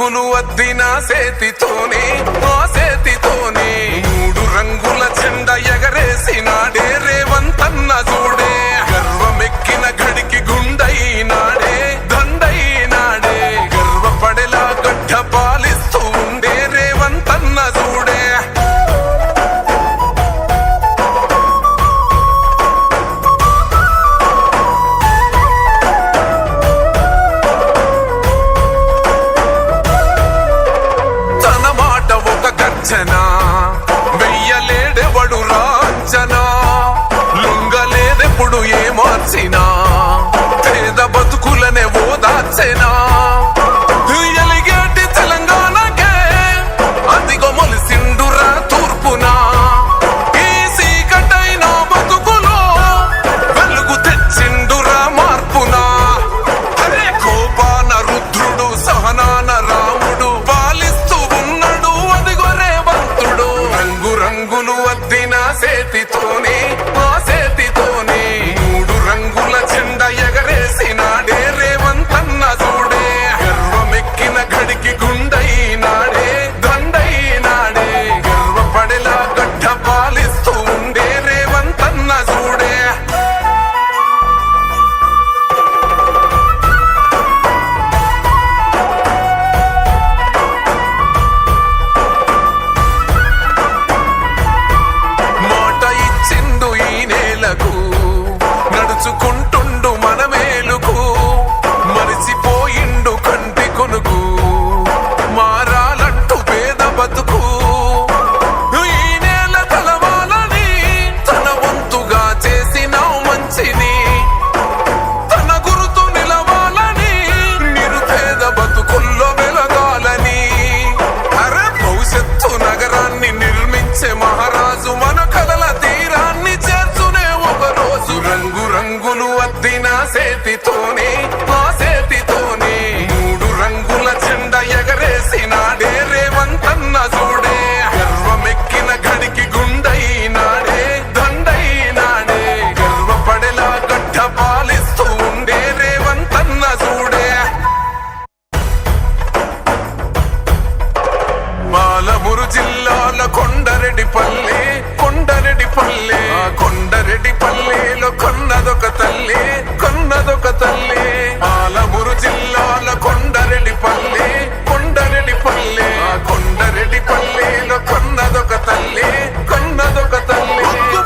రంగులు అద్దిన సేతితోనే ఆ సేతితోనే 3 రంగుల జెండా ఎగరేసినాడే రేవంతన్న చూడే గర్వమెక్కిన గడికి గుండైనాడే దండైనాడే గర్వపడేలా గడ్డ పాలిస్తూ ఉండే రేవంతన్న చూడే వెయ్యలేడెవడు రాంచనా లొంగలేదెప్పుడు ఏ మార్చినా పేద బతుకులనే ఓదార్చెనా ఎలిగేటి తెలంగాణకే అదిగో మొలిసిండురా తూర్పునా ఈ సీకటైన బతుకులో వెలుగు తెచ్చిండురా మార్పునా అరే కోపాన రుద్రుడు సహనాన రాముడు పాలిస్తూ ఉన్నాడు అదిగో రేవంతుడు రంగులు అద్దిన సేతితోనే ఆ సేతితోనే 3 రంగుల జెండా ఎగరేసినాడే రేవంతన్న చూడే గర్వమెక్కిన గడికి గుండైనాడే దండైనాడే గర్వపడేలా గడ్డ పాలిస్తూ ఉండే రేవంతన్న చూడే నడుచుకుంటుండు మన మేలుకు మరిచిపోయిండు కంటి కొనుకు మారాలంటూ పేద బతుకు ఈ నేల తలవాలని తన వంతుగా చేసిన మంచిని తన గురుతు నిలవాలని నిరుపేద బతుకుల్లో వెలగాలని అరే భవిష్యత్తు నగరాన్ని నిర్మించే మహారాజు మన కలల తీరాన్ని చేర్చునే ఒక రోజు రంగులు అద్దిన సేతితోనే ఆ సేతితోనే 3 రంగుల జెండా ఎగరేసినాడే రేవంతన్న చూడే గర్వమెక్కిన గడికి గుండైనాడే దండైనాడే గర్వపడేలా గడ్డ పాలిస్తూ ఉండే రేవంతన్న చూడే పాలమూరు జిల్లాల కొండరెడ్డిపల్లె కొండరెడ్డిపల్లెలో కొన్నదొక తల్లి పాలమూరు జిల్లాల కొండరెడ్డిపల్లె కొండరెడ్డిపల్లెలో కొన్నదొక తల్లి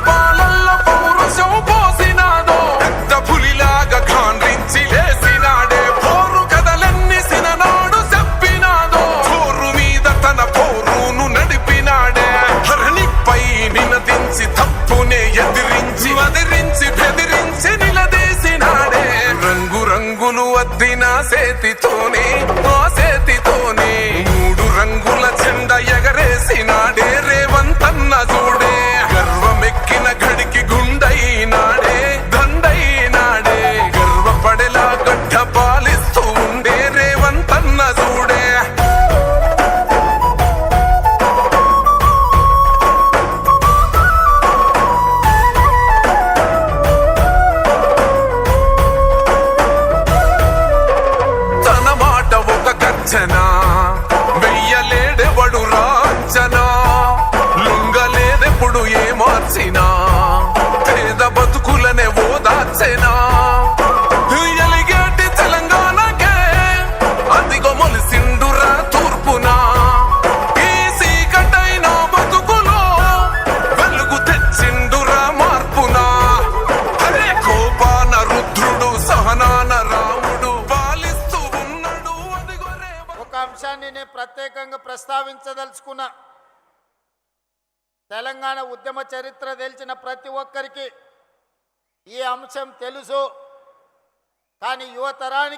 పాలల్లో పౌరుషం పోసినాదో పెద్ద పులిలాగా ఖాండ్రించి లేసినాడే పోరు కథలన్నీ సిననాడు చెప్పినాదో పోరు మీద తన పోరును నడిపినాడే హరణిపై నినదించి తప్పునే ఎదిరించి బెదిరించి నిలదీసినాడే రంగులు అద్దిన సేతితోనే ఆ సేతితోనే 3 రంగుల జెండా ఎగరేసినాడే రేవంతన్న చూడే గర్వమెక్కిన గడికి గుండైనాడే దండైనాడే గర్వపడేలా గడ్డ పాలిస్తూ ఉండే రేవంతన్న చూడే వెయ్యలేడెవడు రాంచనా లొంగలేదెప్పుడు ఏ మార్చినా పేద బతుకులనే ఓదార్చెనా ఎలిగేటి తెలంగాణకే అదిగో మొలిసిండురా తూర్పునా ఈ సీకటైన బతుకులో వెలుగు తెచ్చిండురా మార్పునా అరే కోపాన రుద్రుడు సహనాన రాముడు పాలిస్తూ ఉన్నాడు అదిగో ఒక అంశాన్ని నేను ప్రత్యేకంగా ప్రస్తావించదలుచుకున్నా. తెలంగాణ ఉద్యమ చరిత్ర తెలిసిన ప్రతి ఒక్కరికి ఈ అంశం తెలుసు. కానీ యువతరానికి